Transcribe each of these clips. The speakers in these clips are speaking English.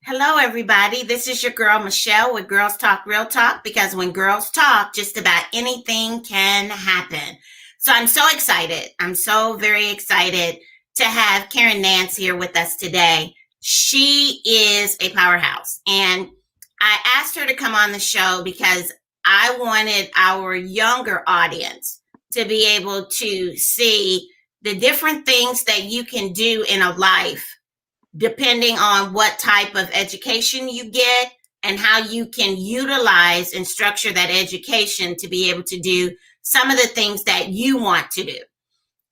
Hello, everybody. This is your girl, Michelle, with Girls Talk Real Talk, because when girls talk, just about anything can happen. So I'm so excited. I'm so very excited to have Karen Nance here with us today. She is a powerhouse. And I asked her to come on the show because I wanted our younger audience to be able to see the different things that you can do in a life depending on what type of education you get and how you can utilize and structure that education to be able to do some of the things that you want to do.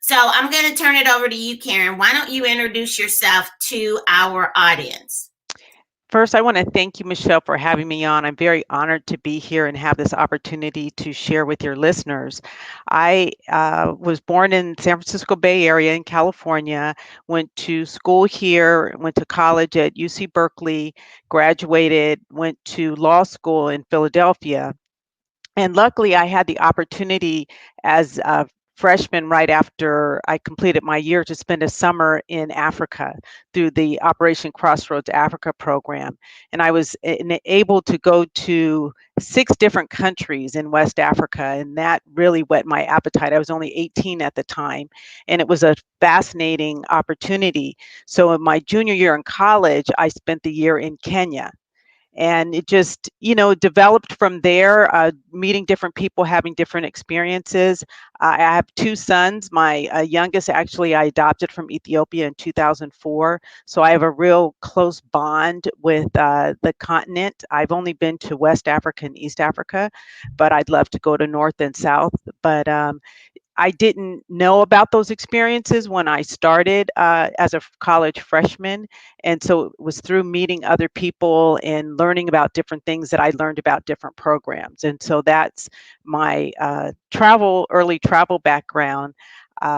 So I'm going to turn it over to you, Karen. Why don't you introduce yourself to our audience? First, I want to thank you, Michelle, for having me on. I'm very honored to be here and have this opportunity to share with your listeners. I was born in San Francisco Bay Area in California, went to school here, went to college at UC Berkeley, graduated, went to law school in Philadelphia. And luckily, I had the opportunity as a freshman right after I completed my year to spend a summer in Africa through the Operation Crossroads Africa program. And I was able to go to 6 different countries in West Africa, and that really whet my appetite. I was only 18 at the time, and it was a fascinating opportunity. So in my junior year in college, I spent the year in Kenya, and it just developed from there, meeting different people, having different experiences. I have 2 sons. My youngest, actually, I adopted from Ethiopia in 2004, so I have a real close bond with the continent. I've only been to West Africa and East Africa, but I'd love to go to North and South. But I didn't know about those experiences when I started as a college freshman. And so it was through meeting other people and learning about different things that I learned about different programs. And so that's my early travel background.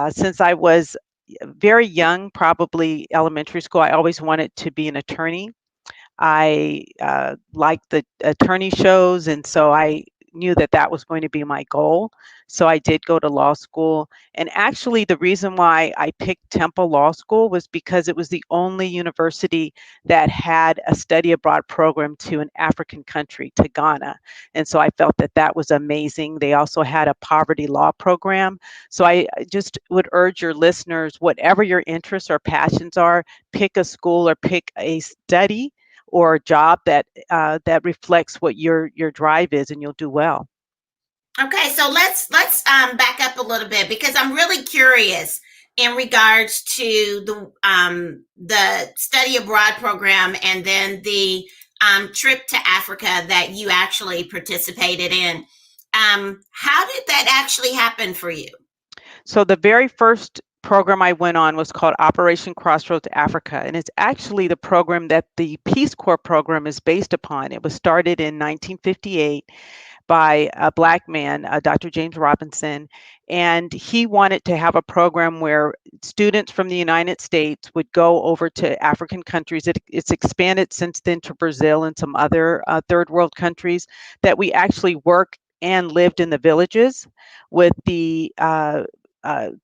Since I was very young, probably elementary school, I always wanted to be an attorney. I liked the attorney shows, and so I knew that that was going to be my goal. So I did go to law school. And actually, the reason why I picked Temple Law School was because it was the only university that had a study abroad program to an African country, to Ghana. And so I felt that that was amazing. They also had a poverty law program. So I just would urge your listeners, whatever your interests or passions are, pick a school or pick a study or a job that reflects what your drive is, and you'll do well. Okay, so let's back up a little bit because I'm really curious in regards to the study abroad program and then the trip to Africa that you actually participated in. How did that actually happen for you? So the very first program I went on was called Operation Crossroads Africa, and it's actually the program that the Peace Corps program is based upon. It was started in 1958 by a Black man, Dr. James Robinson, and he wanted to have a program where students from the United States would go over to African countries. It's expanded since then to Brazil and some other third world countries, that we actually work and lived in the villages with the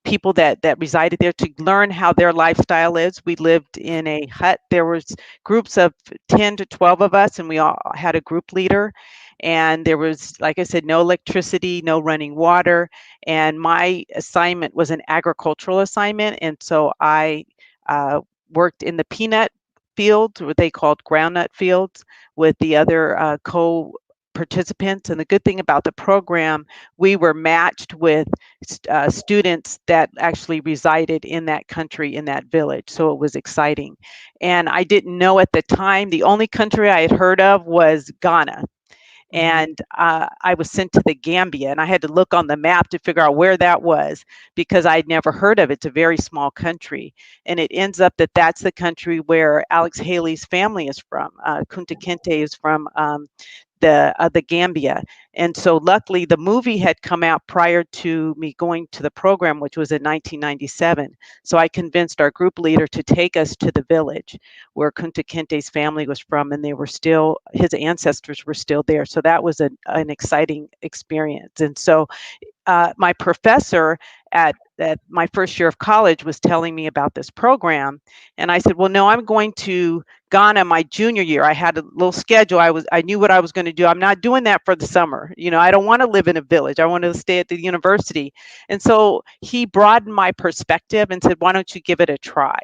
people that resided there, to learn how their lifestyle is. We lived in a hut. There was groups of 10 to 12 of us, and we all had a group leader. And there was, like I said, no electricity, no running water. And my assignment was an agricultural assignment. And so I uh, worked in the peanut fields, what they called groundnut fields, with the other co participants. And the good thing about the program, we were matched with students that actually resided in that country, in that village. So it was exciting. And I didn't know at the time, the only country I had heard of was Ghana. And I was sent to the Gambia, and I had to look on the map to figure out where that was, because I'd never heard of it. It's a very small country, and it ends up that that's the country where Alex Haley's family is from. Kunta Kinte is from the Gambia. And so luckily the movie had come out prior to me going to the program, which was in 1997. So I convinced our group leader to take us to the village where Kunta Kinte's family was from, and they were still, his ancestors were still there. So that was an exciting experience. And so my professor at that my first year of college was telling me about this program, and I said, "Well, no, I'm going to Ghana my junior year." I had a little schedule. I knew what I was going to do. I'm not doing that for the summer. I don't want to live in a village. I want to stay at the university. And so he broadened my perspective and said, "Why don't you give it a try?"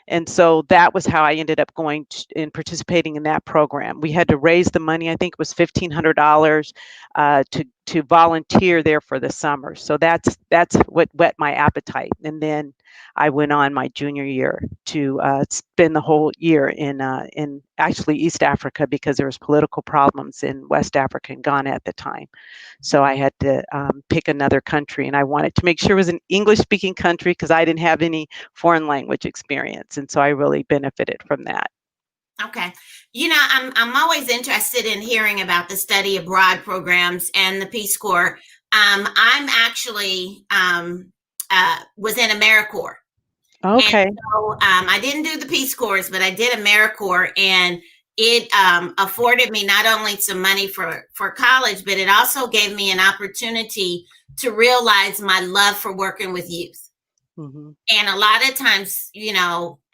And so that was how I ended up going and participating in that program. We had to raise the money. I think it was $1,500 to volunteer there for the summer. So that's what whet my appetite. And then I went on my junior year to spend the whole year in actually East Africa, because there was political problems in West Africa and Ghana at the time. So I had to pick another country, and I wanted to make sure it was an English speaking country because I didn't have any foreign language experience. And so I really benefited from that. Okay. I'm always interested in hearing about the study abroad programs and the Peace Corps. I'm actually was in AmeriCorps. And Okay. so I didn't do the Peace Corps, but I did AmeriCorps, and it afforded me not only some money for college, but it also gave me an opportunity to realize my love for working with youth. Hmm. And a lot of times,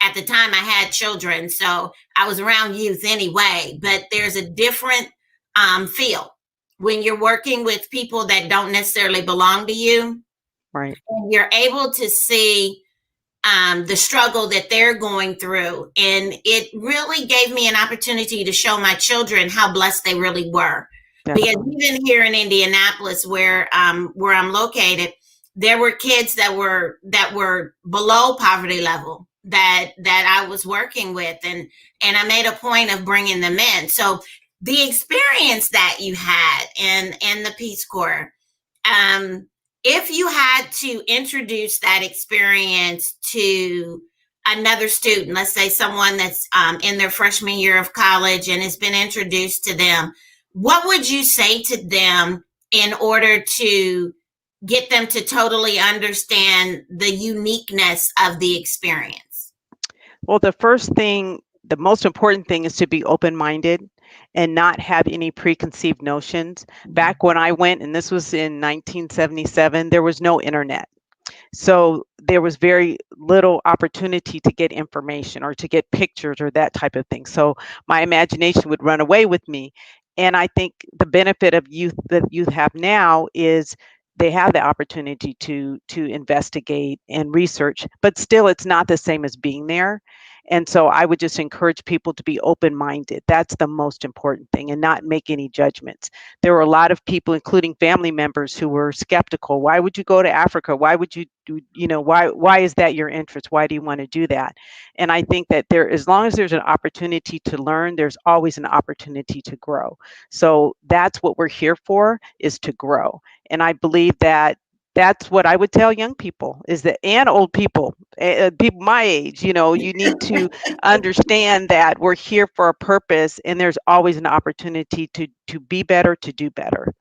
at the time I had children, so I was around youth anyway, but there's a different feel when you're working with people that don't necessarily belong to you. Right. And you're able to see the struggle that they're going through. And it really gave me an opportunity to show my children how blessed they really were. Because Definitely. even here in Indianapolis, where I'm located, there were kids that were below poverty level that I was working with, and I made a point of bringing them in. So the experience that you had in the Peace Corps, um, if you had to introduce that experience to another student, let's say someone that's in their freshman year of college and has been introduced to them, what would you say to them in order to get them to totally understand the uniqueness of the experience? Well, the most important thing is to be open minded and not have any preconceived notions. Back when I went, and this was in 1977, there was no internet. So there was very little opportunity to get information or to get pictures or that type of thing. So my imagination would run away with me. And I think the benefit of youth that youth have now is they have the opportunity to investigate and research, but still it's not the same as being there. And so I would just encourage people to be open minded. That's the most important thing, and not make any judgments. There were a lot of people, including family members, who were skeptical. Why would you go to Africa? Why would you do, why is that your interest? Why do you want to do that? And I think that as long as there's an opportunity to learn, there's always an opportunity to grow. So that's what we're here for, is to grow. And I believe that that's what I would tell young people, is that, and old people, people my age, you need to understand that we're here for a purpose, and there's always an opportunity to be better, to do better.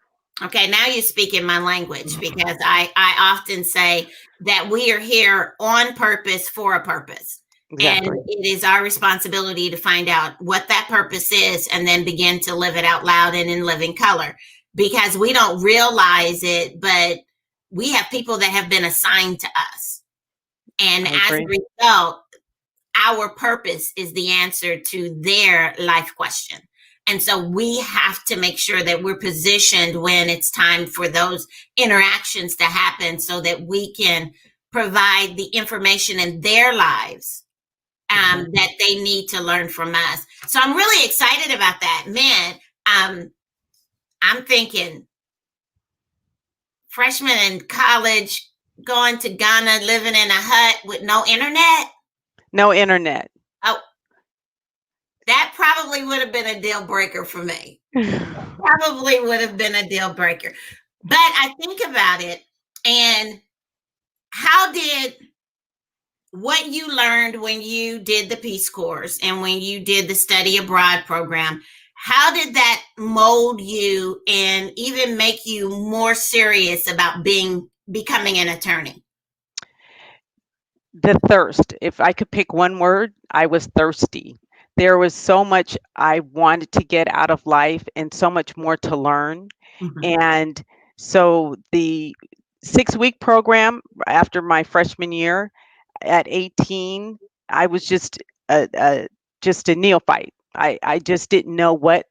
Okay, now you're speaking my language, because I often say that we are here on purpose for a purpose. And Exactly. it is our responsibility to find out what that purpose is and then begin to live it out loud and in living color, because we don't realize it, but we have people that have been assigned to us. And I as a agree. result, our purpose is the answer to their life question. And so we have to make sure that we're positioned when it's time for those interactions to happen, so that we can provide the information in their lives Exactly. that they need to learn from us. So I'm really excited about that. Man, I'm thinking freshman in college, going to Ghana, living in a hut with no internet. No internet. Oh, that probably would have been a deal breaker for me. Probably would have been a deal breaker. But I think about it, and how did what you learned when you did the Peace Corps and when you did the study abroad program, how did that mold you and even make you more serious about becoming an attorney? The thirst. If I could pick one word, I was thirsty. There was so much I wanted to get out of life and so much more to learn. Mhm. And so 6-week program after my freshman year. At 18, I was just a neophyte. I just didn't know what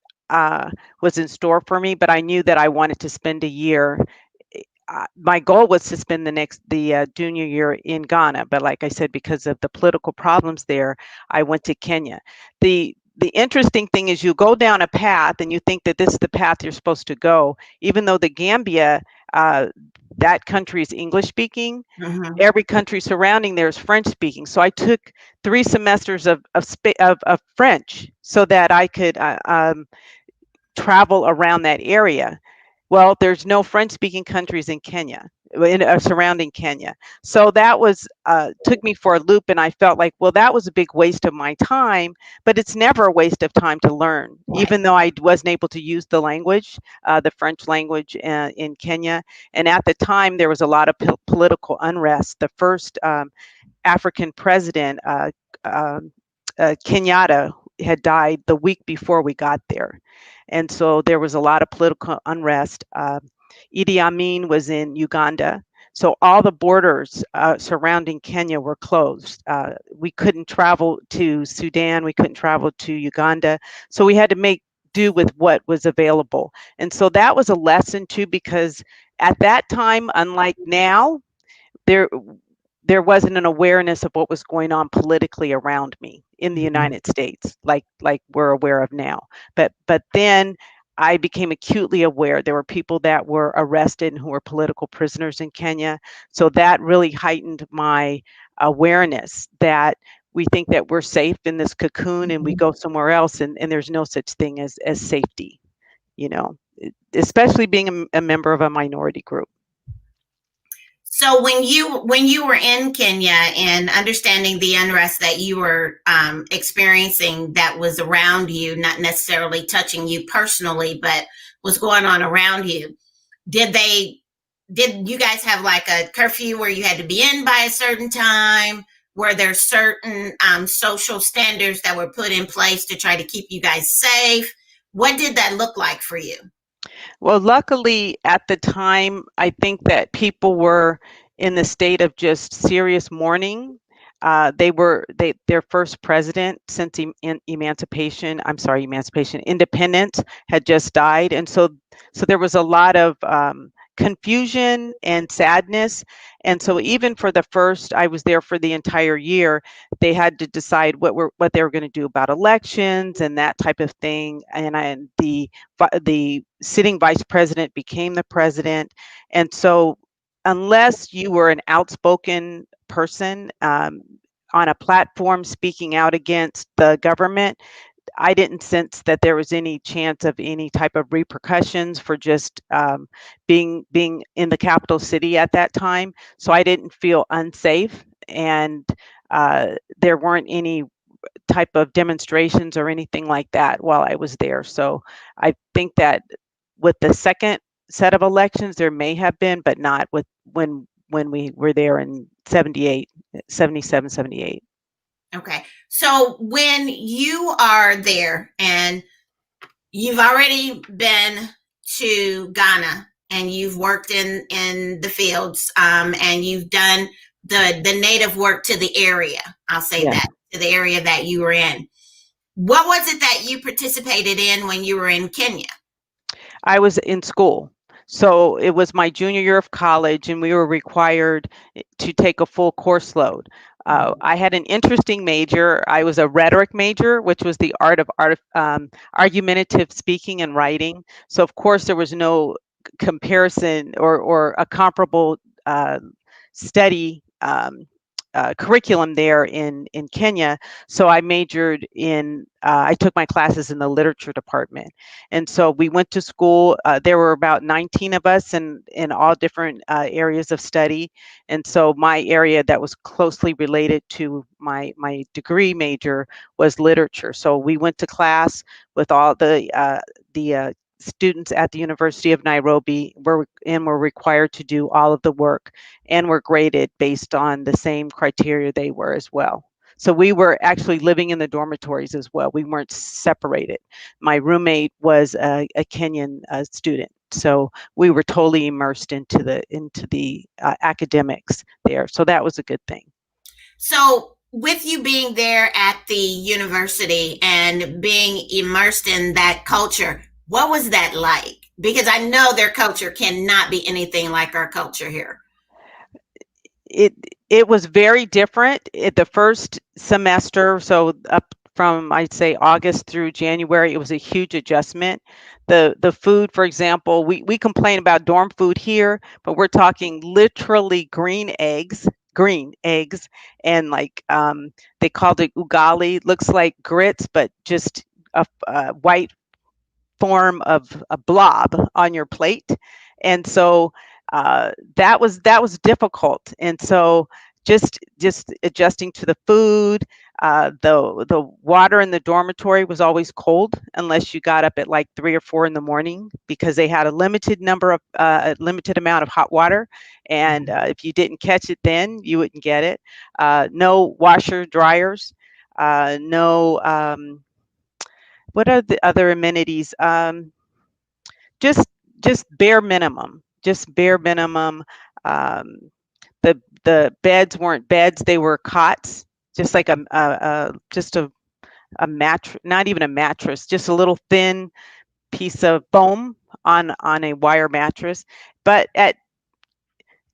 was in store for me, but I knew that I wanted to spend a year. My goal was to spend the junior year in Ghana, but like I said, because of the political problems there, I went to Kenya. The interesting thing is you go down a path and you think that this is the path you're supposed to go, even though the Gambia, uh, that country is English speaking. Mm-hmm. Every country surrounding there is French speaking. So I took 3 semesters of French so that I could travel around that area. Well, there's no French speaking countries in Kenya, surrounding Kenya. So that was took me for a loop, and I felt like, well, that was a big waste of my time. But it's never a waste of time to learn, Right. even though I wasn't able to use the language, the French language in Kenya. And at the time, there was a lot of political unrest. The first African president, Kenyatta, had died the week before we got there. And so there was a lot of political unrest. Idi Amin was in Uganda. So all the borders surrounding Kenya were closed. We couldn't travel to Sudan. We couldn't travel to Uganda. So we had to make do with what was available. And so that was a lesson too, because at that time, unlike now, there there wasn't an awareness of what was going on politically around me in the Mhm. United States, like we're aware of now. But then I became acutely aware there were people that were arrested and who were political prisoners in Kenya. So that really heightened my awareness that we think that we're safe in this cocoon and we Mhm. go somewhere else, and there's no such thing as safety, you know, especially being a member of a minority group. So when you were in Kenya and understanding the unrest that you were experiencing that was around you, not necessarily touching you personally, but was going on around you, did they did you guys have like a curfew where you had to be in by a certain time? Were there certain social standards that were put in place to try to keep you guys safe? What did that look like for you? Well, luckily at the time, I think that people were in the state of just serious mourning. Their first president since emancipation. I'm sorry, emancipation, independence had just died, and so there was a lot of confusion and sadness. And so even for the first, I was there for the entire year. They had to decide what they were going to do about elections and that type of thing. And the sitting vice president became the president. And so, unless you were an outspoken person on a platform speaking out against the government, I didn't sense that there was any chance of any type of repercussions for just being in the capital city at that time. So I didn't feel unsafe, and there weren't any type of demonstrations or anything like that while I was there. So I think that with the second set of elections, there may have been, but not with when we were there in 78, 77, 78. Okay. So when you are there and you've already been to Ghana and you've worked in the fields and you've done the native work to the area. I'll say Yeah. that to the area that you were in. What was it that you participated in when you were in Kenya? I was in school. So it was my junior year of college, and we were required to take a full course load. Mhm. I had an interesting major. I was a rhetoric major, which was the argumentative speaking and writing. So, of course, there was no comparison or a comparable uh, study curriculum there in Kenya. So I majored I took my classes in the literature department. And so we went to school. There were about 19 of us in all different areas of study. And so my area that was closely related to my degree major was literature. So we went to class with all the students at the University of Nairobi, were required to do all of the work, and were graded based on the same criteria they were as well. So we were actually living in the dormitories as well. We weren't separated. My roommate was a Kenyan student. So we were totally immersed into the academics there. So that was a good thing. So, with you being there at the university and being immersed in that culture, what was that like? Because I know their culture cannot be anything like our culture here. it it was very different at the first semester, so up from, I'd say, August through January. It was a huge adjustment. The food, for example, we complain about dorm food here, but we're talking literally green eggs, and like, they called it ugali. Looks like grits, but just a white form of a blob on your plate. And so, that was difficult. And so just adjusting to the food. The water in the dormitory was always cold unless you got up at like 3 or 4 in the morning, because they had a limited amount of hot water, and if you didn't catch it then, you wouldn't get it. No washer dryers. No. What are the other amenities? Just just bare minimum. Just bare minimum. Um, the beds weren't beds; they were cots. Just like a mattress, not even a mattress, just a little thin piece of foam on a wire mattress. But at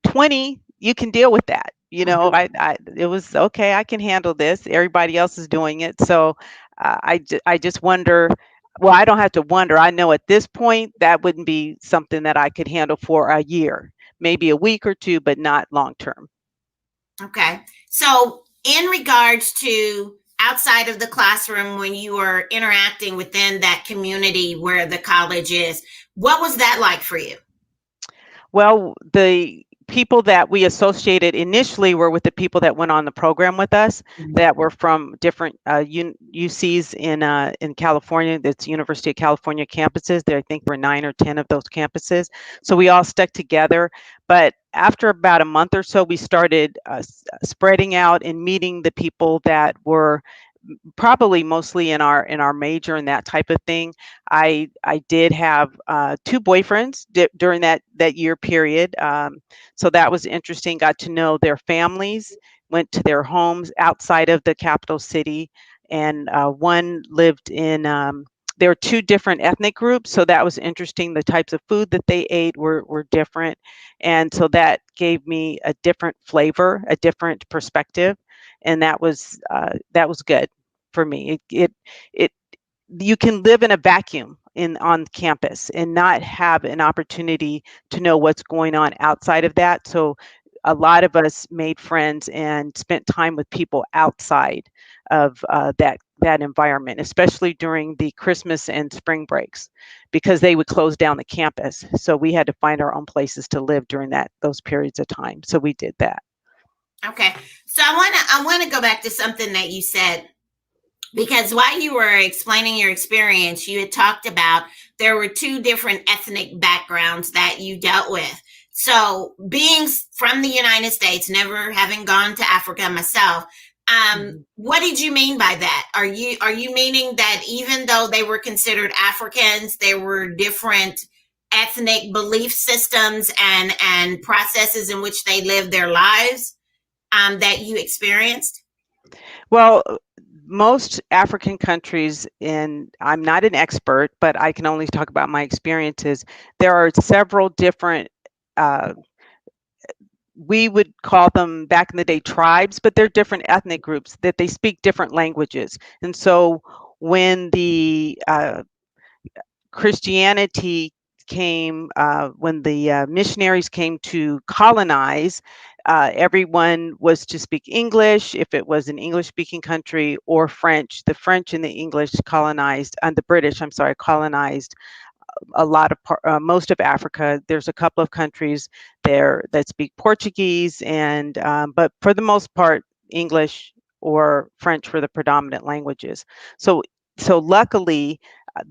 20, you can deal with that. I it was okay. I can handle this. Everybody else is doing it. So, I just wonder. Well, I don't have to wonder. I know at this point that wouldn't be something that I could handle for a year, maybe a week or two, but not long term. Okay. So, in regards to outside of the classroom, when you were interacting within that community where the college is, what was that like for you? Well, the people that we associated initially were with the people that went on the program with us, that were from different UCs in California. That's University of California campuses. There, I think, were 9 or 10 of those campuses. So we all stuck together. But after about a month or so, we started spreading out and meeting the people that were probably mostly in our major and that type of thing. I did have 2 boyfriends during that year period, so that was interesting. Got to know their families, went to their homes outside of the capital city, and one lived in. There were 2 different ethnic groups, so that was interesting. The types of food that they ate were different, and so that gave me a different flavor, a different perspective, and that was good for me. It You can live in a vacuum in on campus and not have an opportunity to know what's going on outside of that. So a lot of us made friends and spent time with people outside of that environment, especially during the Christmas and spring breaks, because they would close down the campus. So we had to find our own places to live during those periods of time. So we did that. Okay. So I want to go back to something that you said, because while you were explaining your experience, you had talked about there were 2 different ethnic backgrounds that you dealt with. So, being from the United States, never having gone to Africa myself, Mhm. what did you mean by that? Are you meaning that even though they were considered Africans, there were different ethnic belief systems and processes in which they lived their lives, that you experienced? Well, most African countries, and I'm not an expert, but I can only talk about my experiences. There are several different, uh, we would call them back in the day tribes, but they're different ethnic groups that they speak different languages. And so when the Christianity came, when the missionaries came to colonize, everyone was to speak English if it was an English speaking country, or French. The French and the English colonized, and the British, I'm sorry, colonized a lot of most of Africa. There's a couple of countries there that speak Portuguese, and but for the most part, English or French were the predominant languages. So so luckily,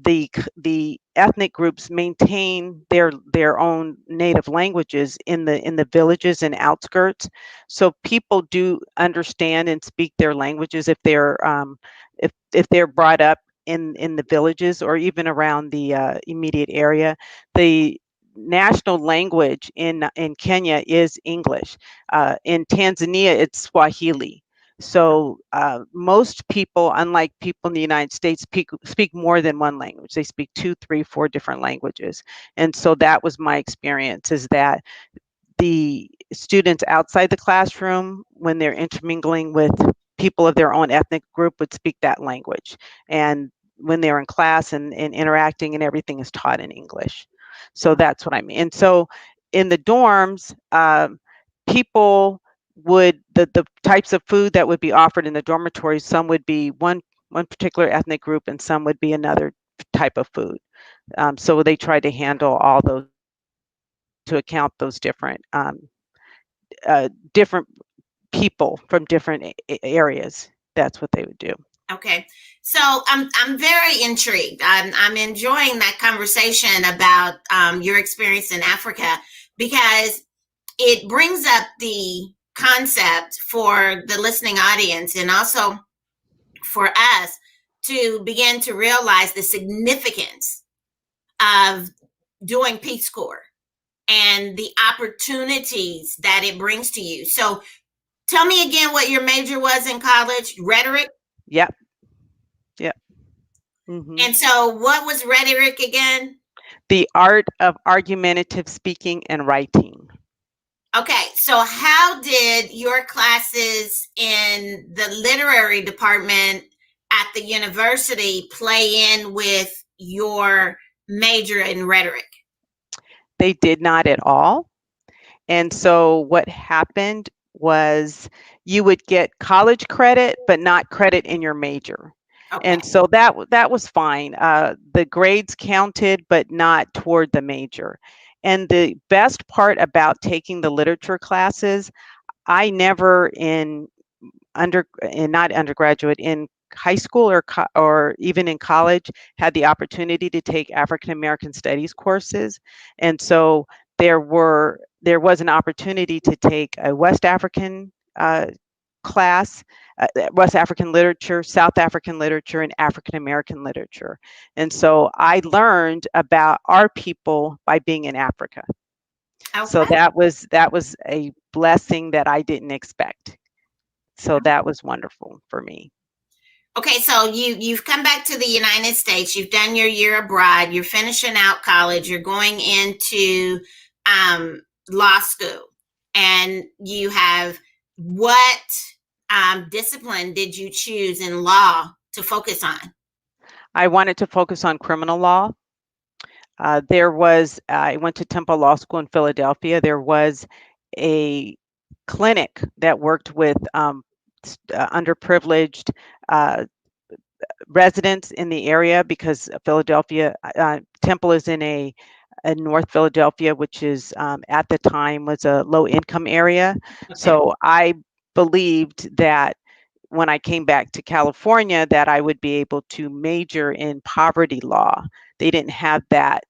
the ethnic groups maintain their own native languages in the villages and outskirts. So people do understand and speak their languages if they're brought up in the villages or even around the immediate area. The national language in Kenya is English. In Tanzania, it's Swahili. So most people, unlike people in the United States, speak more than one language. They speak 2, 3, 4 different languages. And so that was my experience, is that the students outside the classroom, when they're intermingling with people of their own ethnic group, would speak that language. And when they're in class and interacting and everything is taught in English. So that's what I mean. And so in the dorms, people would, the types of food that would be offered in the dormitories, some would be one particular ethnic group and some would be another type of food. So they tried to handle all those to account those different people from different areas. That's what they would do. Okay. So I'm very intrigued. I'm enjoying that conversation about your experience in Africa, because it brings up the concept for the listening audience and also for us to begin to realize the significance of doing Peace Corps and the opportunities that it brings to you. So tell me again what your major was in college. Rhetoric? Yep. Yep. Mm-hmm. And so what was rhetoric again? The art of argumentative speaking and writing. Okay, so how did your classes in the literary department at the university play in with your major in rhetoric? They did not at all. And so what happened was you would get college credit, but not credit in your major. Okay. And so that was fine. The grades counted, but not toward the major. And the best part about taking the literature classes, I never not undergraduate, in high school or even in college, had the opportunity to take African American studies courses. And so there was an opportunity to take a West African class, West African literature, South African literature, and African American literature. And so I learned about our people by being in Africa. Okay. So that was a blessing that I didn't expect. So that was wonderful for me. Okay, so you've come back to the United States. You've done your year abroad. You're finishing out college. You're going into law school, and you have what discipline did you choose in law to focus on? I wanted to focus on criminal law. I went to Temple Law School in Philadelphia. There was a clinic that worked with underprivileged residents in the area, because Philadelphia, Temple is in North Philadelphia, which is at the time was a low income area. Okay. So I believed that when I came back to California that I would be able to major in poverty law. They didn't have that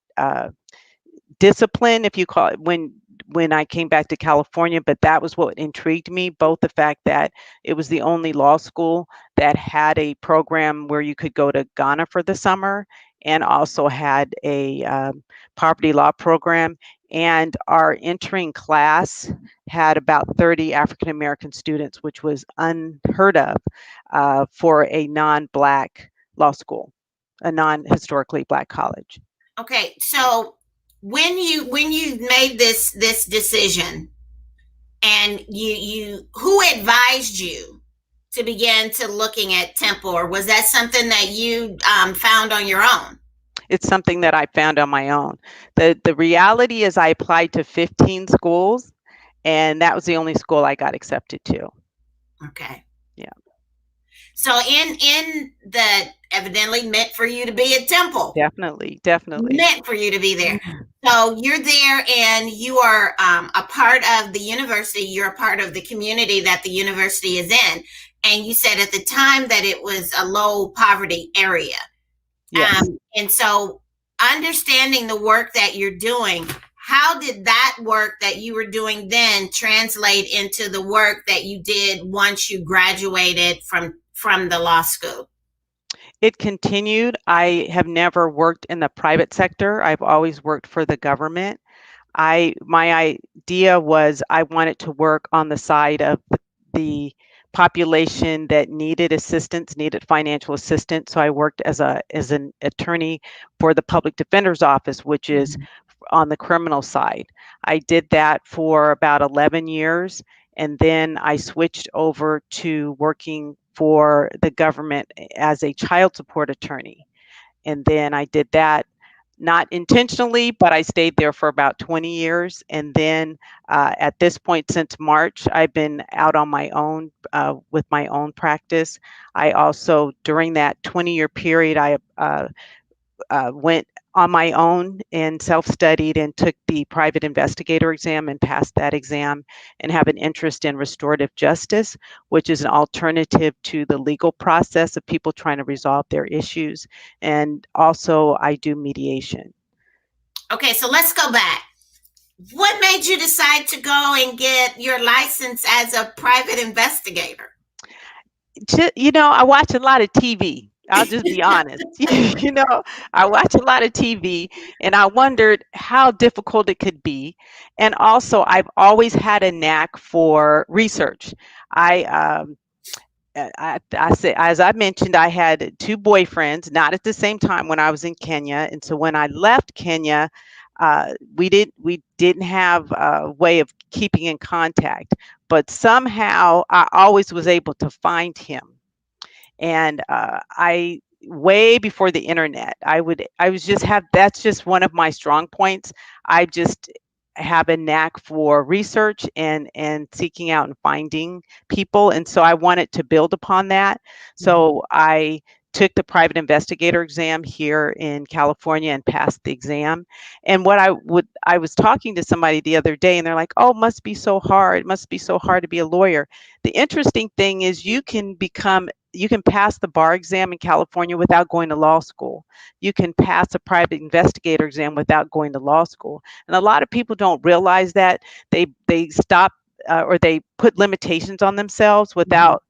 discipline, if you call it, when I came back to California, but that was what intrigued me, both the fact that it was the only law school that had a program where you could go to Ghana for the summer, and also had a poverty law program. And our entering class had about 30 African American students, which was unheard of for a non-Black law school, a non-historically Black college. Okay, so when you made this decision, and you who advised you to begin to looking at Temple, or was that something that you found on your own? It's something that I found on my own. The reality is I applied to 15 schools, and that was the only school I got accepted to. Okay. Yeah. So in the evidently meant for you to be at Temple. Definitely. Meant for you to be there. So you're there, and you are a part of the university. You're a part of the community that the university is in. And you said at the time that it was a low poverty area. Yes. And so understanding the work that you're doing, how did that work that you were doing then translate into the work that you did once you graduated from the law school? It continued. I have never worked in the private sector. I've always worked for the government. My idea was I wanted to work on the side of the population that needed assistance, needed financial assistance. So I worked as an attorney for the public defender's office, which is Mhm. on the criminal side. I did that for about 11 years, and then I switched over to working for the government as a child support attorney. And then I did that not intentionally, but I stayed there for about 20 years. And then at this point, since March, I've been out on my own with my own practice. I also, during that 20-year period, I went on my own and self-studied and took the private investigator exam and passed that exam, and have an interest in restorative justice, which is an alternative to the legal process of people trying to resolve their issues. And also I do mediation. Okay, so let's go back. What made you decide to go and get your license as a private investigator? I watch a lot of TV. I'll just be honest. you know, I watch a lot of TV, and I wondered how difficult it could be. And also, I've always had a knack for research. I I say, as I mentioned, I had two boyfriends, not at the same time when I was in Kenya, and so when I left Kenya, we didn't have a way of keeping in contact, but somehow I always was able to find him. And I way before the internet, I was just have that's just one of my strong points. I just have a knack for research and seeking out and finding people, and so I wanted to build upon that. Mhm. So I took the private investigator exam here in California and passed the exam. And I was talking to somebody the other day, and they're like, "Oh, it must be so hard. It must be so hard to be a lawyer." The interesting thing is you can pass the bar exam in California without going to law school. You can pass a private investigator exam without going to law school. And a lot of people don't realize that they stop or they put limitations on themselves Mhm. without,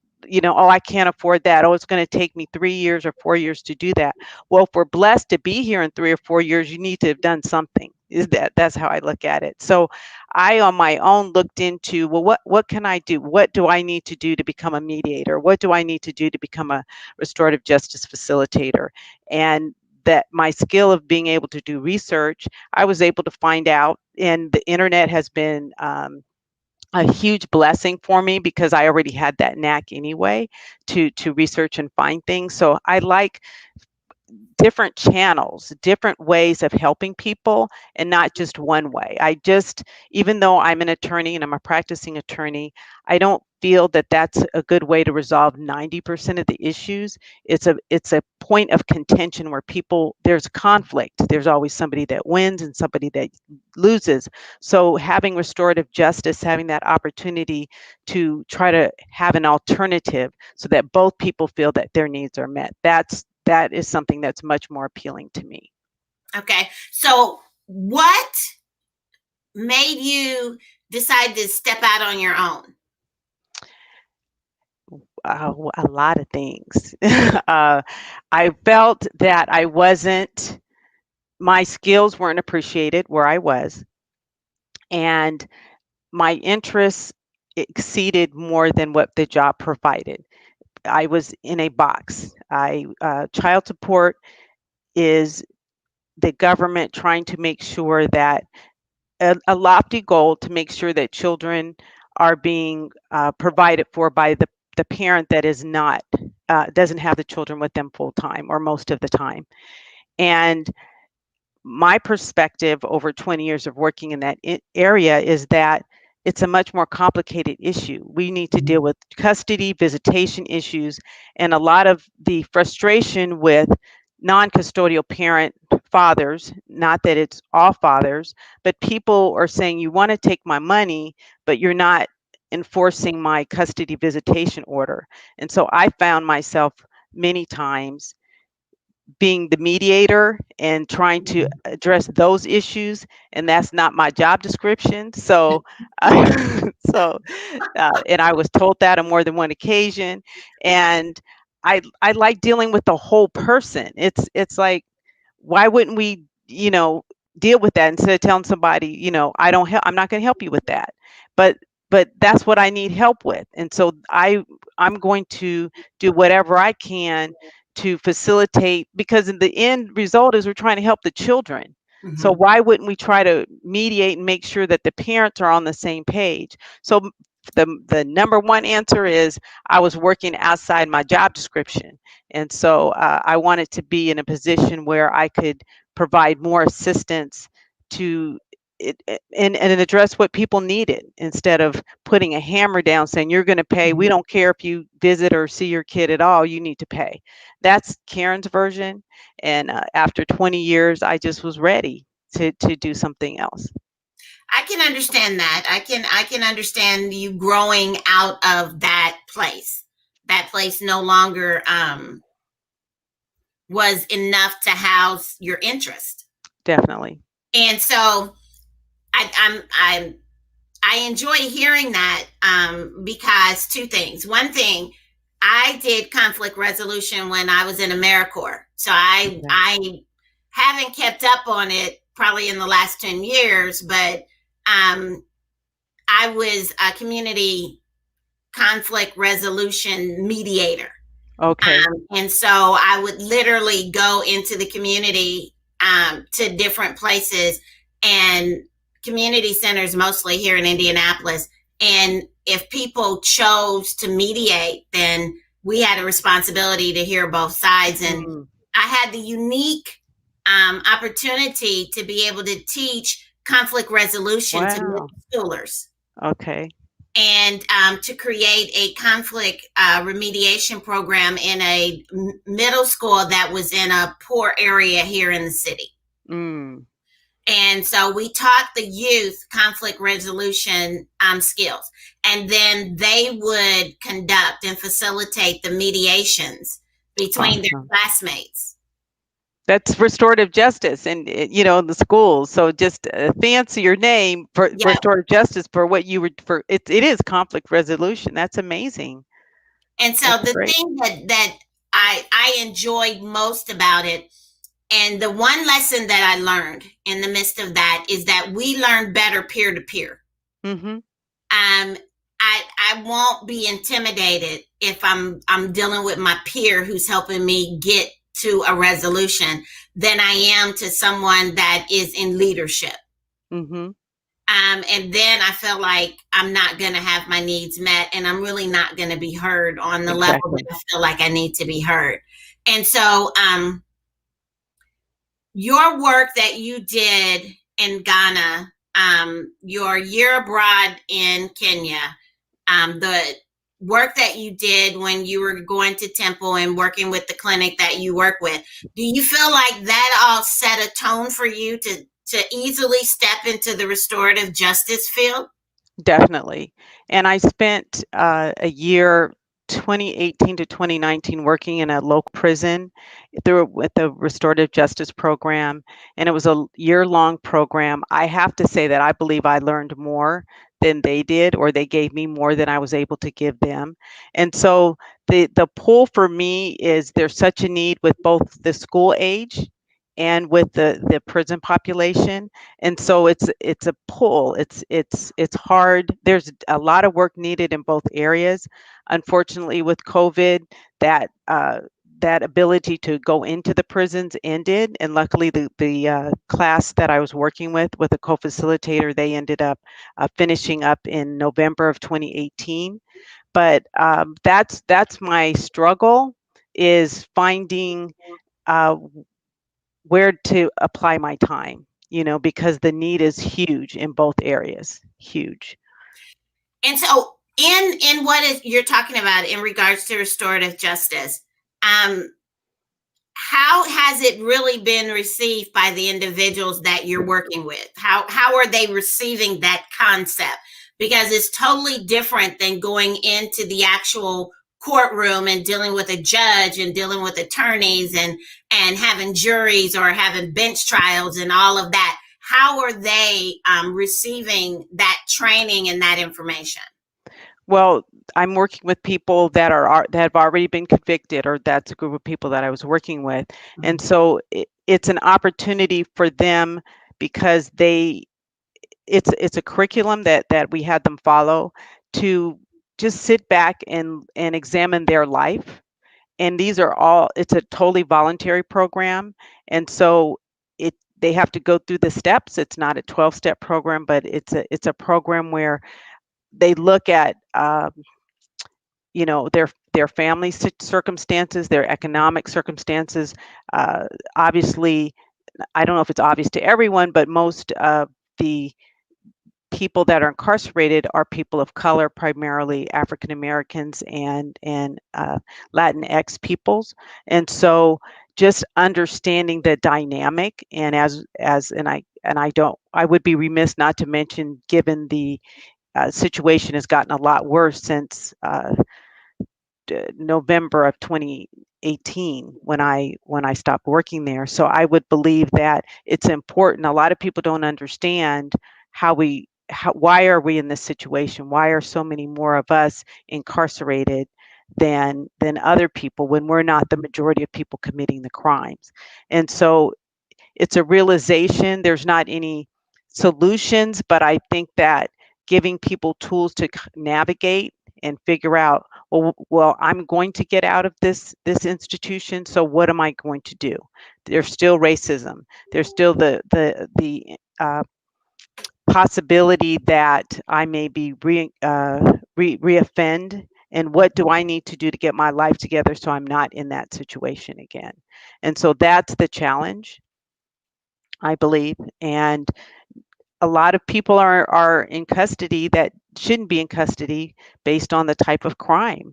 oh, I can't afford that. Oh, it's going to take me 3 years or 4 years to do that. Well, if we're blessed to be here in 3 or 4 years, you need to have done something. That's how I look at it. So I on my own looked into, well, what can I do? What do I need to do to become a mediator? What do I need to do to become a restorative justice facilitator? And that my skill of being able to do research, I was able to find out, and the internet has been a huge blessing for me because I already had that knack anyway to research and find things. So I like different channels, different ways of helping people, and not just one way. Even though I'm an attorney and I'm a practicing attorney, I don't feel that that's a good way to resolve 90% of the issues. It's a point of contention where there's conflict. There's always somebody that wins and somebody that loses. So having restorative justice, having that opportunity to try to have an alternative so that both people feel that their needs are met. That is something that's much more appealing to me. Okay, so what made you decide to step out on your own? A lot of things. I felt that my skills weren't appreciated where I was, and my interests exceeded more than what the job provided. I was in a box. Child support is the government trying to make sure that a lofty goal to make sure that children are being provided for by the parent that is not doesn't have the children with them full time or most of the time. And my perspective over 20 years of working in that area is that it's a much more complicated issue. We need to deal Mhm. with custody, visitation issues, and a lot of the frustration with non custodial parent fathers, not that it's all fathers, but people are saying, you want to take my money, but you're not enforcing my custody visitation order. And so I found myself many times being the mediator and trying to Mhm. address those issues, and that's not my job description. So so and I was told that on more than one occasion. And I like dealing with the whole person. It's like, why wouldn't we, deal with that instead of telling somebody, I'm not going to help you with that. But that's what I need help with. And so I'm going to do whatever I can to facilitate, because in the end result is we're trying to help the children. So Mhm. why wouldn't we try to mediate and make sure that the parents are on the same page? So the number one answer is I was working outside my job description. And so I wanted to be in a position where I could provide more assistance to it, and address what people needed, instead of putting a hammer down saying you're going to pay. We don't care if you visit or see your kid at all. You need to pay. That's Karen's version. And after 20 years, I just was ready to do something else. I can understand that. I can understand you growing out of that place. That place no longer was enough to house your interest. Definitely. And so I'm I enjoy hearing that because two things. One thing, I did conflict resolution when I was in AmeriCorps, so Okay. I haven't kept up on it probably in the last 10 years, but um, I was a community conflict resolution mediator. Okay. And so I would literally go into the community to different places and community centers, mostly here in Indianapolis. And if people chose to mediate, then we had a responsibility to hear both sides. And Mm, I had the unique opportunity to be able to teach conflict resolution to middle wow. schoolers Okay. and to create a conflict remediation program in a middle school that was in a poor area here in the city. Mm, And so we taught the youth conflict resolution skills, and then they would conduct and facilitate the mediations between their awesome. classmates. That's restorative justice, and in the schools. So just fancy your name for Yeah. restorative justice for what you were for. It is conflict resolution. That's amazing. And so That's the great. thing that I enjoyed most about it, and the one lesson that I learned in the midst of that, is that we learn better peer to peer. Mm-hmm. I won't be intimidated if I'm dealing with my peer who's helping me get to a resolution than I am to someone that is in leadership. Mm-hmm. And then I feel like I'm not going to have my needs met, and I'm really not going to be heard on the level that Exactly. I feel like I need to be heard. And so, your work that you did in Ghana, your year abroad in Kenya, the work that you did when you were going to Temple and working with the clinic that you work with, do you feel like that all set a tone for you to easily step into the restorative justice field? Definitely. And I spent a year, 2018 to 2019, working in a local prison through with the restorative justice program. And it was a year-long program. I have to say that I believe I learned more than they did, or they gave me more than I was able to give them. And so the pull for me is there's such a need with both the school age and with the prison population. And so it's a pull. It's hard. There's a lot of work needed in both areas. Unfortunately, with COVID, that that ability to go into the prisons ended, and luckily the class that I was working with a co-facilitator, they ended up finishing up in November of 2018. But that's my struggle, is finding uh, where to apply my time, because the need is huge in both areas. Huge. And so, in what is you're talking about in regards to restorative justice, um, how has it really been received by the individuals that you're working with? How are they receiving that concept? Because it's totally different than going into the actual courtroom and dealing with a judge and dealing with attorneys and having juries or having bench trials and all of that. How are they receiving that training and that information? Well, I'm working with people that have already been convicted, or that's a group of people that I was working with. And Mhm. so it's an opportunity for them because it's a curriculum that we had them follow to just sit back and examine their life. And these are all it's a totally voluntary program. And so they have to go through the steps. It's not a 12-step program, but it's a program where they look at their family circumstances, their economic circumstances. Uh, Obviously, I don't know if it's obvious to everyone, but most of the people that are incarcerated are people of color, primarily African Americans and Latinx peoples. And so, just understanding the dynamic, and as and I would be remiss not to mention, given the situation has gotten a lot worse since November of 2018 when I stopped working there. So I would believe that it's important. A lot of people don't understand why are we in this situation? Why are so many more of us incarcerated than other people when we're not the majority of people committing the crimes? And so it's a realization. There's not any solutions, but I think that giving people tools to navigate and figure out, well, I'm going to get out of this institution. So what am I going to do? There's still racism. There's still the possibility that I may be reoffend. And what do I need to do to get my life together so I'm not in that situation again? And so that's the challenge, I believe. And a lot of people are in custody that shouldn't be in custody based on the type of crime.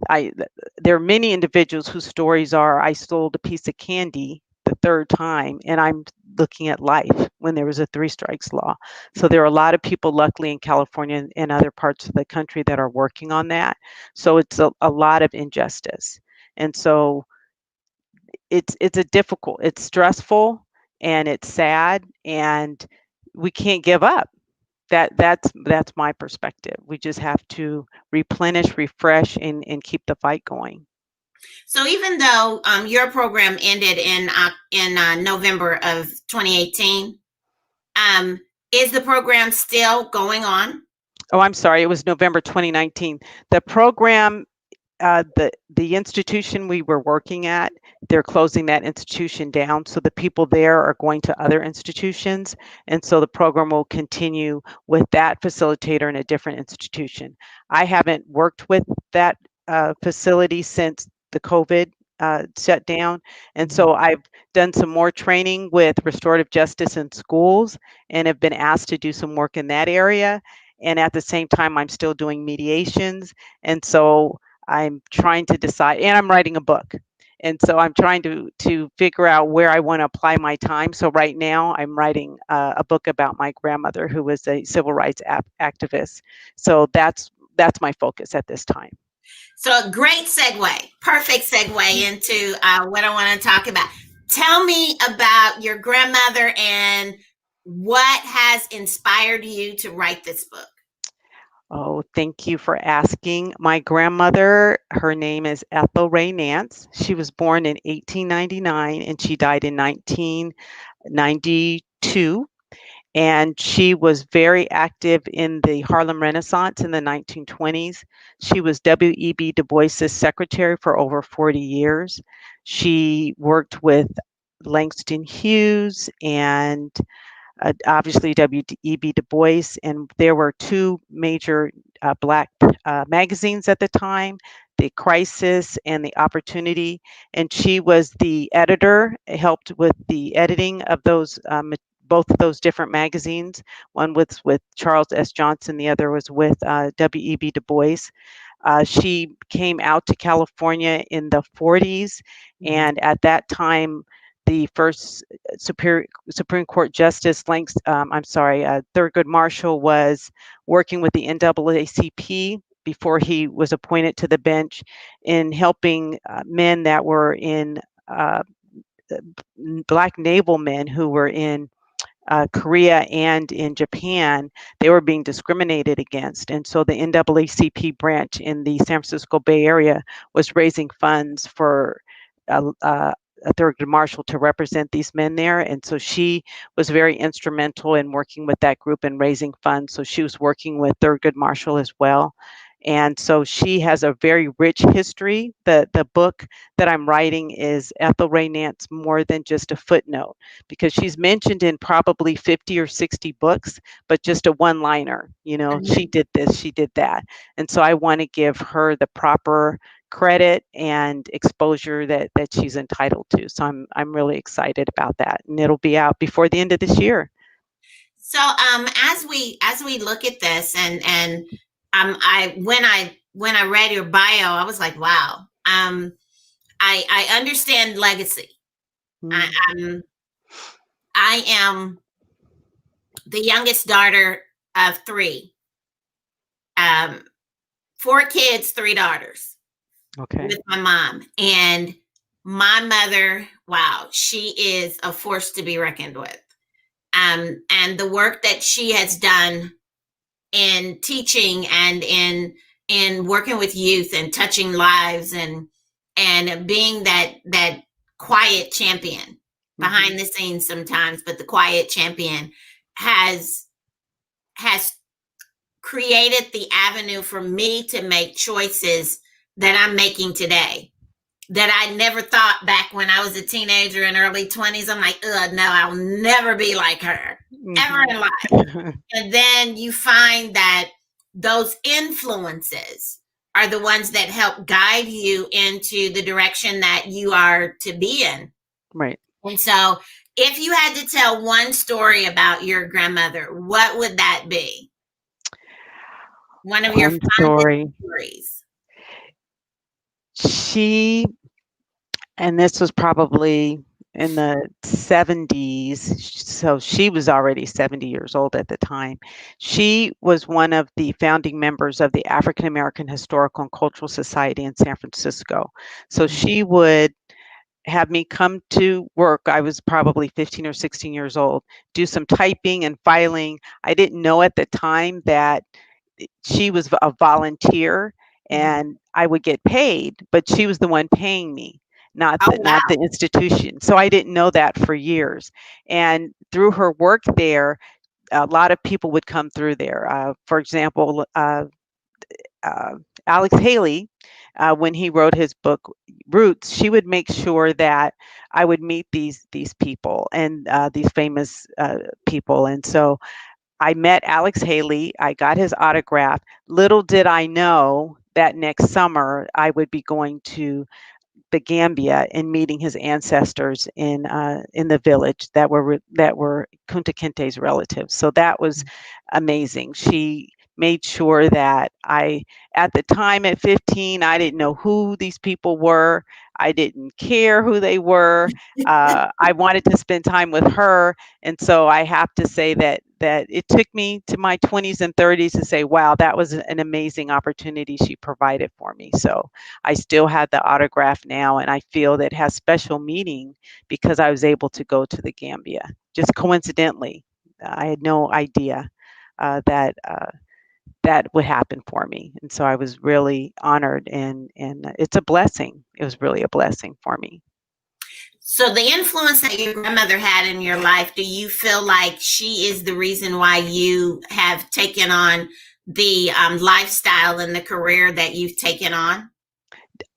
I there are many individuals whose stories are, I sold a piece of candy the third time and I'm looking at life when there was a three strikes law. So there are a lot of people, luckily, in California and other parts of the country that are working on that. So it's a lot of injustice. And so it's stressful and it's sad, and we can't give up. That's my perspective. We just have to replenish, refresh, and keep the fight going. So even though your program ended in November of 2018, um, is the program still going on? Oh, I'm sorry, it was November 2019. The program, the institution we were working at, they're closing that institution down. So the people there are going to other institutions. And so the program will continue with that facilitator in a different institution. I haven't worked with that facility since the COVID shut down. And Mhm. so I've done some more training with restorative justice in schools and have been asked to do some work in that area. And at the same time, I'm still doing mediations. And so I'm trying to decide, and I'm writing a book. And so I'm trying to figure out where I want to apply my time. So right now I'm writing a book about my grandmother, who was a civil rights activist. So that's my focus at this time. So a great segue, perfect segue into what I want to talk about. Tell me about your grandmother and what has inspired you to write this book. Oh, thank you for asking. My grandmother, her name is Ethel Ray Nance. She was born in 1899 and she died in 1992. And she was very active in the Harlem Renaissance in the 1920s. She was W.E.B. Du Bois's secretary for over 40 years. She worked with Langston Hughes and obviously W.E.B. Du Bois, and there were two major Black magazines at the time, the Crisis and the Opportunity, and she was the editor, helped with the editing of those both of those different magazines. One was with Charles S. Johnson, the other was with W.E.B. Du Bois. She came out to California in the 40s, Mhm. and at that time, the first Supreme Court Justice, Thurgood Marshall, was working with the NAACP before he was appointed to the bench in helping men that were in Black naval men who were in Korea and in Japan, they were being discriminated against. And so the NAACP branch in the San Francisco Bay Area was raising funds for a Thurgood Marshall to represent these men there. And so she was very instrumental in working with that group and raising funds. So she was working with Thurgood Marshall as well. And so she has a very rich history. The book that I'm writing is Ethel Ray Nance more than just a footnote, because she's mentioned in probably 50 or 60 books, but just a one-liner, she did this, she did that. And so I want to give her the proper credit and exposure that she's entitled to. So I'm really excited about that. And it'll be out before the end of this year. So as we look at this, and I when I read your bio, I was like, wow. I understand legacy. I, I'm I am the youngest daughter of three. Um, Four kids, three daughters. Okay. With my mom. And my mother, wow, she is a force to be reckoned with. And the work that she has done in teaching and in working with youth and touching lives and being that quiet champion behind the scenes sometimes, but the quiet champion has created the avenue for me to make choices that I'm making today that I never thought back when I was a teenager in early 20s. I'm like, no, I'll never be like her, ever in life. And then you find that those influences are the ones that help guide you into the direction that you are to be in. Right. And so if you had to tell one story about your grandmother, what would that be? One of your fondest stories. And this was probably in the 70s. So she was already 70 years old at the time. She was one of the founding members of the African American Historical and Cultural Society in San Francisco. So she would have me come to work. I was probably 15 or 16 years old, do some typing and filing. I didn't know at the time that she was a volunteer and I would get paid, but she was the one paying me, not the institution. So I didn't know that for years. And through her work there, a lot of people would come through there. For example, Alex Haley, when he wrote his book Roots, she would make sure that I would meet these people and these famous people. And so I met Alex Haley. I got his autograph. Little did I know that next summer I would be going to the Gambia and meeting his ancestors in the village that were Kunta Kinte's relatives. So that was amazing. She made sure that at the time at 15, I didn't know who these people were. I didn't care who they were. I wanted to spend time with her. And so I have to say that it took me to my 20s and 30s to say, wow, that was an amazing opportunity she provided for me. So I still had the autograph now, and I feel that it has special meaning because I was able to go to the Gambia. Just coincidentally, I had no idea that would happen for me. And so I was really honored, and it's a blessing. It was really a blessing for me. So the influence that your grandmother had in your life, do you feel like she is the reason why you have taken on the lifestyle and the career that you've taken on?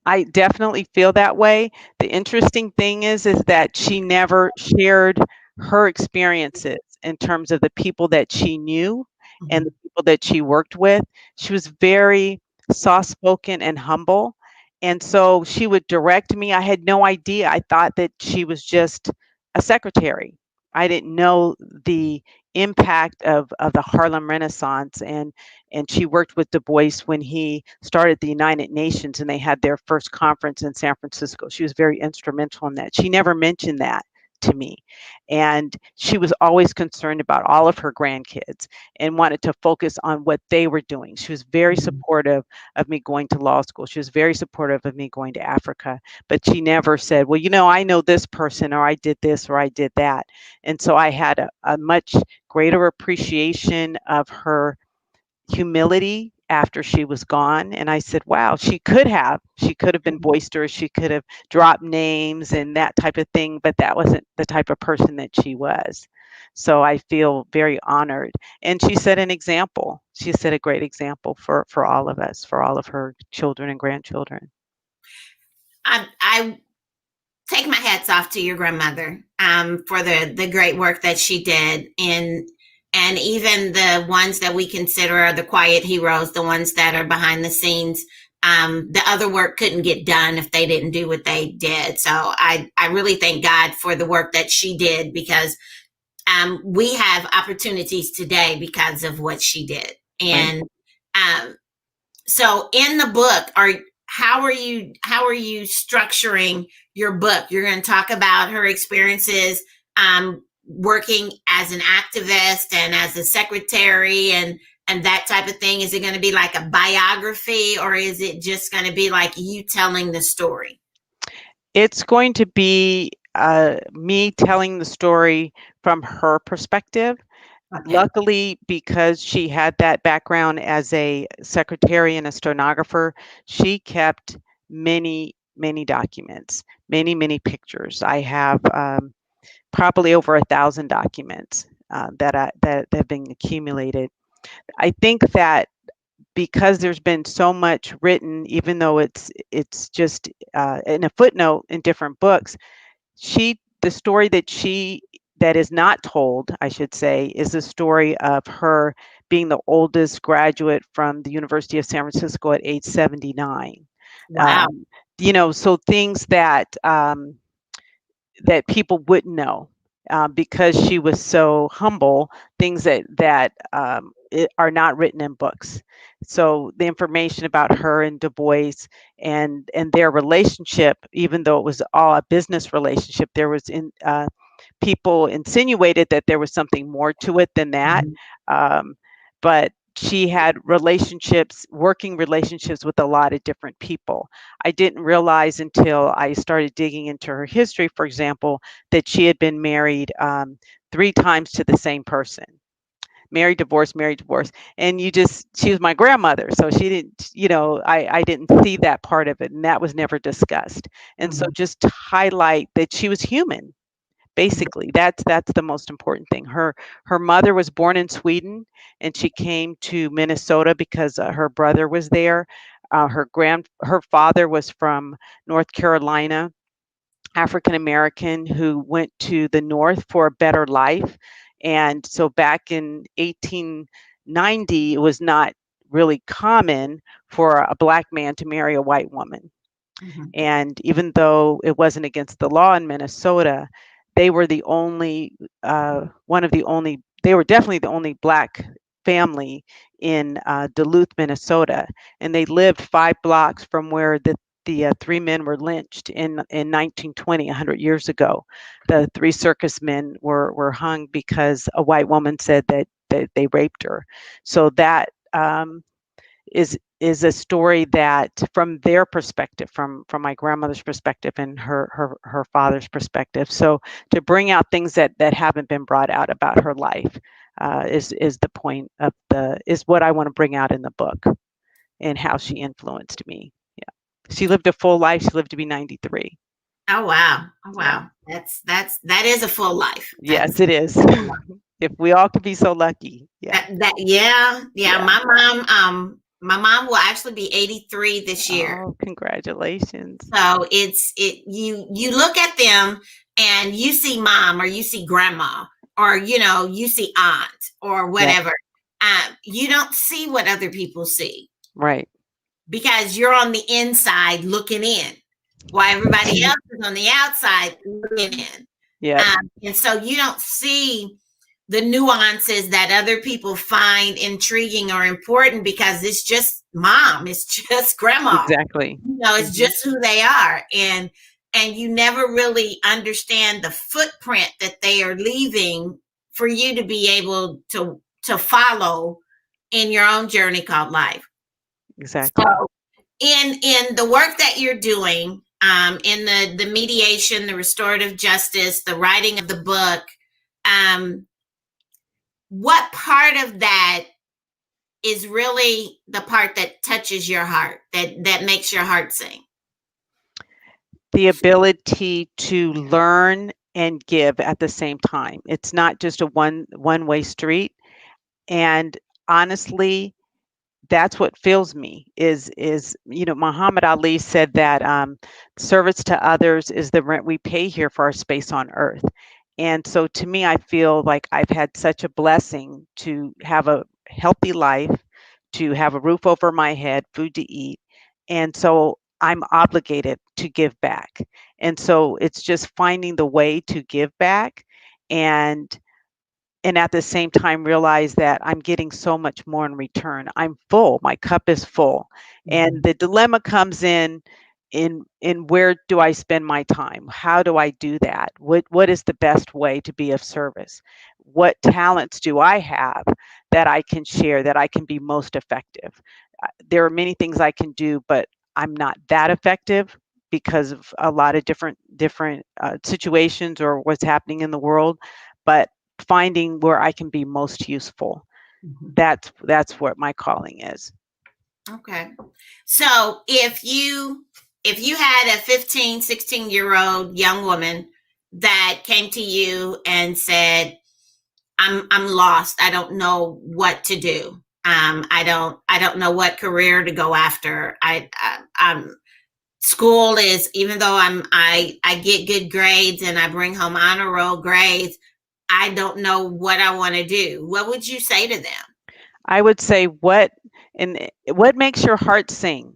I definitely feel that way. The interesting thing is that she never shared her experiences in terms of the people that she knew and the people that she worked with. She was very soft-spoken and humble. And so she would direct me. I had no idea. I thought that she was just a secretary. I didn't know the impact of the Harlem Renaissance, and she worked with Du Bois when he started the United Nations and they had their first conference in San Francisco. She was very instrumental in that. She never mentioned that to me. And she was always concerned about all of her grandkids and wanted to focus on what they were doing. She was very supportive of me going to law school. She was very supportive of me going to Africa, but she never said, well, I know this person, or I did this, or I did that. And so I had a much greater appreciation of her humility after she was gone. And I said, wow, she could have been boisterous, she could have dropped names and that type of thing, but that wasn't the type of person that she was. So I feel very honored. And she set an example. She set a great example for all of us, for all of her children and grandchildren. I take my hats off to your grandmother for the great work that she did, and even the ones that we consider are the quiet heroes, the ones that are behind the scenes. The other work couldn't get done if they didn't do what they did. So I really thank God for the work that she did, because we have opportunities today because of what she did. Right. And so in the book, how are you structuring your book? You're going to talk about her experiences working as an activist and as a secretary and that type of thing. Is it going to be like a biography, or is it just going to be like you telling the story? It's going to be me telling the story from her perspective. Okay. Luckily, because she had that background as a secretary and a stenographer, she kept many, many documents, many, many pictures. I have probably over 1,000 documents that have been accumulated. I think that because there's been so much written, even though it's just in a footnote in different books, the story that is not told, I should say, is the story of her being the oldest graduate from the University of San Francisco at age 79. Wow. So things that people wouldn't know, because she was so humble, things that are not written in books. So the information about her and Du Bois and their relationship, even though it was all a business relationship, there was people insinuated that there was something more to it than that. But she had working relationships with a lot of different people. I didn't realize until I started digging into her history, for example, that she had been married 3 times to the same person. Married, divorced, married, divorced. And she was my grandmother. So she didn't, I didn't see that part of it. And that was never discussed. And so just to highlight that she was human. Basically, that's the most important thing. Her mother was born in Sweden, and she came to Minnesota because her brother was there. Her father was from North Carolina, African American, who went to the North for a better life. And so back in 1890, it was not really common for a Black man to marry a white woman. And even though it wasn't against the law in Minnesota, they were they were definitely the only Black family in Duluth, Minnesota. And they lived 5 blocks from where the 3 men were lynched in 1920, 100 years ago. The 3 circus men were hung because a white woman said that they raped her. So that is a story that, from their perspective, from my grandmother's perspective and her father's perspective. So to bring out things that haven't been brought out about her life is the point of is what I want to bring out in the book, and how she influenced me. Yeah, she lived a full life. She lived to be 93. Oh wow. Oh Yeah. wow. That is a full life. Yes, it is. If we all could be so lucky. Yeah. Yeah. Yeah. My mom will actually be 83 this year. Oh, congratulations. So you look at them and you see mom, or you see grandma, or you see aunt, or Yeah. whatever. You don't see what other people see, Right. because you're on the inside looking in, while everybody else is on the outside looking in. Yeah. And so you don't see the nuances that other people find intriguing or important, because it's just mom, it's just grandma. Exactly. It's just who they are. And and you never really understand the footprint that they are leaving for you to be able to follow in your own journey called life. Exactly. So in the work that you're doing, in the mediation, the restorative justice, the writing of the book, um, what part of that is really the part that touches your heart, that makes your heart sing? The ability to learn and give at the same time. It's not just a one-way street. And honestly, that's what fills me is Muhammad Ali said that service to others is the rent we pay here for our space on earth. And so to me, I feel like I've had such a blessing to have a healthy life, to have a roof over my head, food to eat. And so I'm obligated to give back. And so it's just finding the way to give back, and at the same time realize that I'm getting so much more in return. I'm full. My cup is full. Mm-hmm. And the dilemma comes in where do I spend my time? How do I do that? What is the best way to be of service? What talents do I have that I can share, that I can be most effective? There are many things I can do, but I'm not that effective because of a lot of different situations or what's happening in the world. But finding where I can be most useful. Mm-hmm. That's what my calling is. Okay. So if you had a 15, 16-year-old young woman that came to you and said, I'm lost. I don't know what to do. I don't know what career to go after. I'm school is, even though I get good grades and I bring home honor roll grades, I don't know what I want to do. What would you say to them? I would say what makes your heart sing?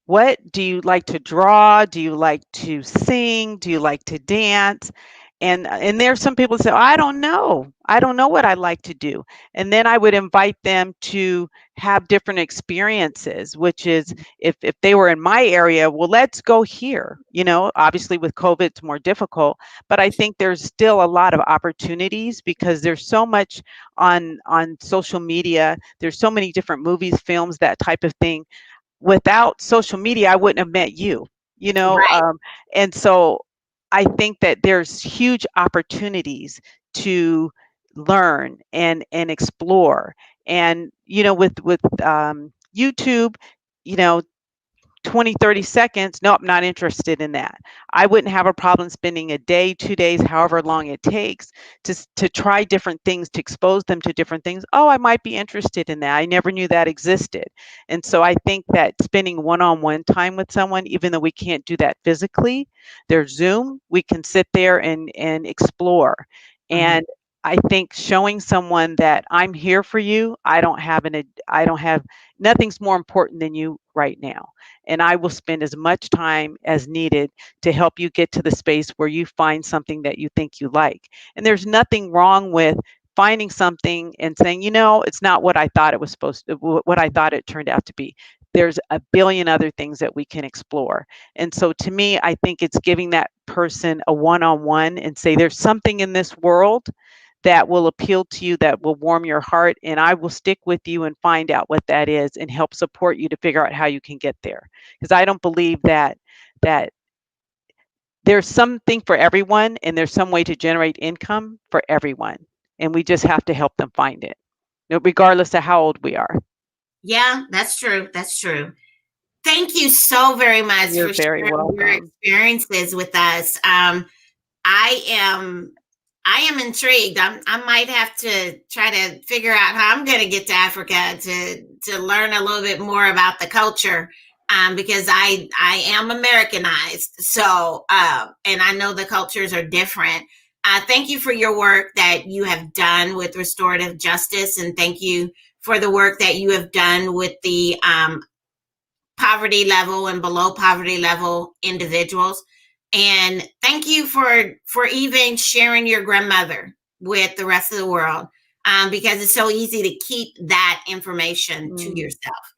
What do you like to draw? Do you like to sing? Do you like to dance? And there's some people say, oh, I don't know. I don't know what I like to do. And then I would invite them to have different experiences, which is if they were in my area, well, let's go here. Obviously with COVID, it's more difficult, but I think there's still a lot of opportunities because there's so much on social media. There's so many different movies, films, that type of thing. Without social media, I wouldn't have met you, you know? Right. And so I think that there's huge opportunities to learn and explore. And, with YouTube, you know, 20, 30 seconds, no, I'm not interested in that. I wouldn't have a problem spending a day, 2 days, however long it takes to try different things, to expose them to different things. Oh, I might be interested in that. I never knew that existed. And so I think that spending one-on-one time with someone, even though we can't do that physically, there's Zoom, we can sit there and explore. Mhm. And I think showing someone that I'm here for you, I don't have nothing's more important than you right now, and I will spend as much time as needed to help you get to the space where you find something that you think you like. And there's nothing wrong with finding something and saying, it's not what I thought it was supposed to, what I thought it turned out to be. There's a billion other things that we can explore. And so to me, I think it's giving that person a one-on-one and say, there's something in this world that will appeal to you, that will warm your heart, and I will stick with you and find out what that is and help support you to figure out how you can get there. Because I don't believe that there's something for everyone and there's some way to generate income for everyone, and we just have to help them find it, regardless of how old we are. Yeah, that's true. That's true. Thank you so very much You're for very sharing your welcome. experiences with us. I am I am intrigued. I might have to try to figure out how I'm going to get to Africa to learn a little bit more about the culture, because I am Americanized. So and I know the cultures are different. Thank you for your work that you have done with restorative justice, and thank you for the work that you have done with the poverty level and below poverty level individuals. And thank you for even sharing your grandmother with the rest of the world, because it's so easy to keep that information to Mm. yourself.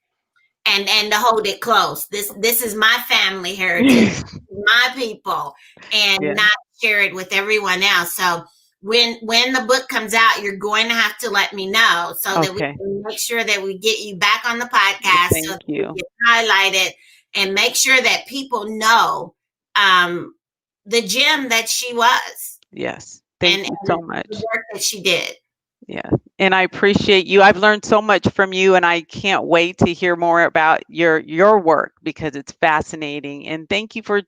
and to hold it close. This is my family heritage, my people, and Yeah. not share it with everyone else. So when the book comes out, you're going to have to let me know so that we Okay. can make sure that we get you back on the podcast so Thank that we you. can highlight it and make sure that people know the gem that she was Yes. Thank you and so the much. work that she did. Yeah. And I appreciate you. I've learned so much from you, and I can't wait to hear more about your work because it's fascinating. And thank you for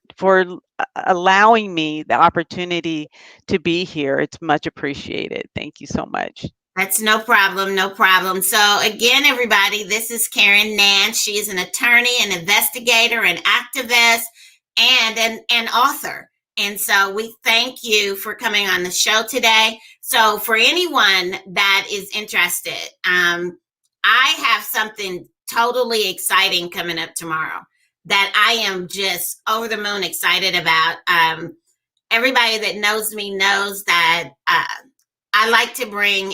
allowing me the opportunity to be here. It's much appreciated. Thank you so much. That's no problem, no problem. So, again, everybody, this is Karen Nance. She is an attorney, an investigator, an activist, and an author. And so, we thank you for coming on the show today. So, for anyone that is interested, I have something totally exciting coming up tomorrow that I am just over the moon excited about. Everybody that knows me knows that I like to bring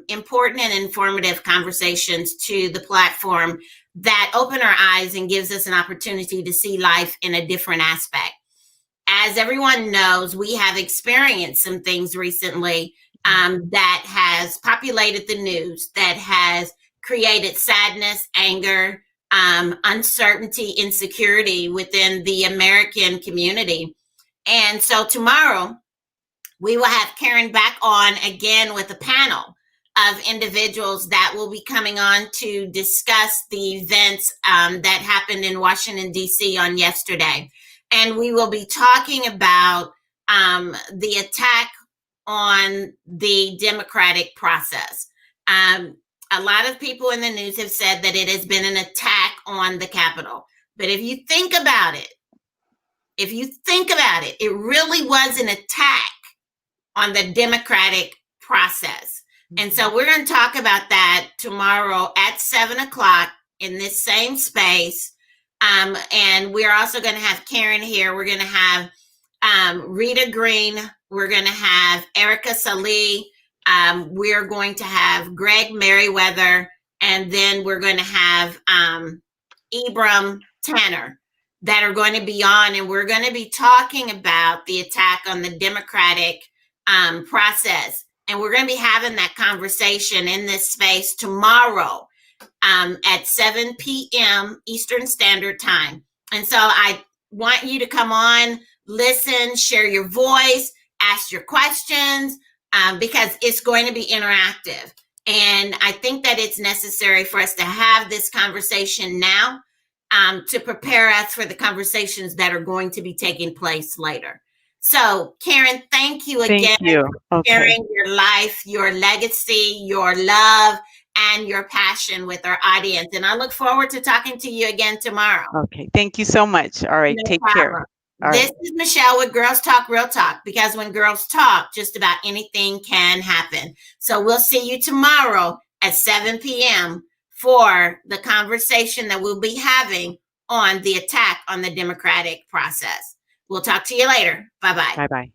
important and informative conversations to the platform that open our eyes and gives us an opportunity to see life in a different aspect. As everyone knows, we have experienced some things recently that has populated the news, that has created sadness, anger, uncertainty, insecurity within the American community. And so tomorrow, we will have Karen back on again with a panel of individuals that will be coming on to discuss the events that happened in Washington, D.C. on yesterday. And we will be talking about the attack on the democratic process. A lot of people in the news have said that it has been an attack on the Capitol. But if you think about it, it really was an attack on the democratic process. And so we're going to talk about that tomorrow at 7 o'clock in this same space. And we're also going to have Karen here. We're going to have Rita Green. We're going to have Erica Salih. We're going to have Greg Merriweather. And then we're going to have Ibram Tanner that are going to be on. And we're going to be talking about the attack on the democratic process. And we're going to be having that conversation in this space tomorrow at 7 p.m. Eastern Standard Time. And so I want you to come on, listen, share your voice, ask your questions, because it's going to be interactive. And I think that it's necessary for us to have this conversation now to prepare us for the conversations that are going to be taking place later. So, Karen, thank you again Thank you. for Okay. sharing your life, your legacy, your love, and your passion with our audience. And I look forward to talking to you again tomorrow. Okay. Thank you so much. All right. No Take care. problem. All This right. is Michelle with Girls Talk Real Talk, because when girls talk, just about anything can happen. So we'll see you tomorrow at 7 p.m. for the conversation that we'll be having on the attack on the democratic process. We'll talk to you later. Bye-bye. Bye bye.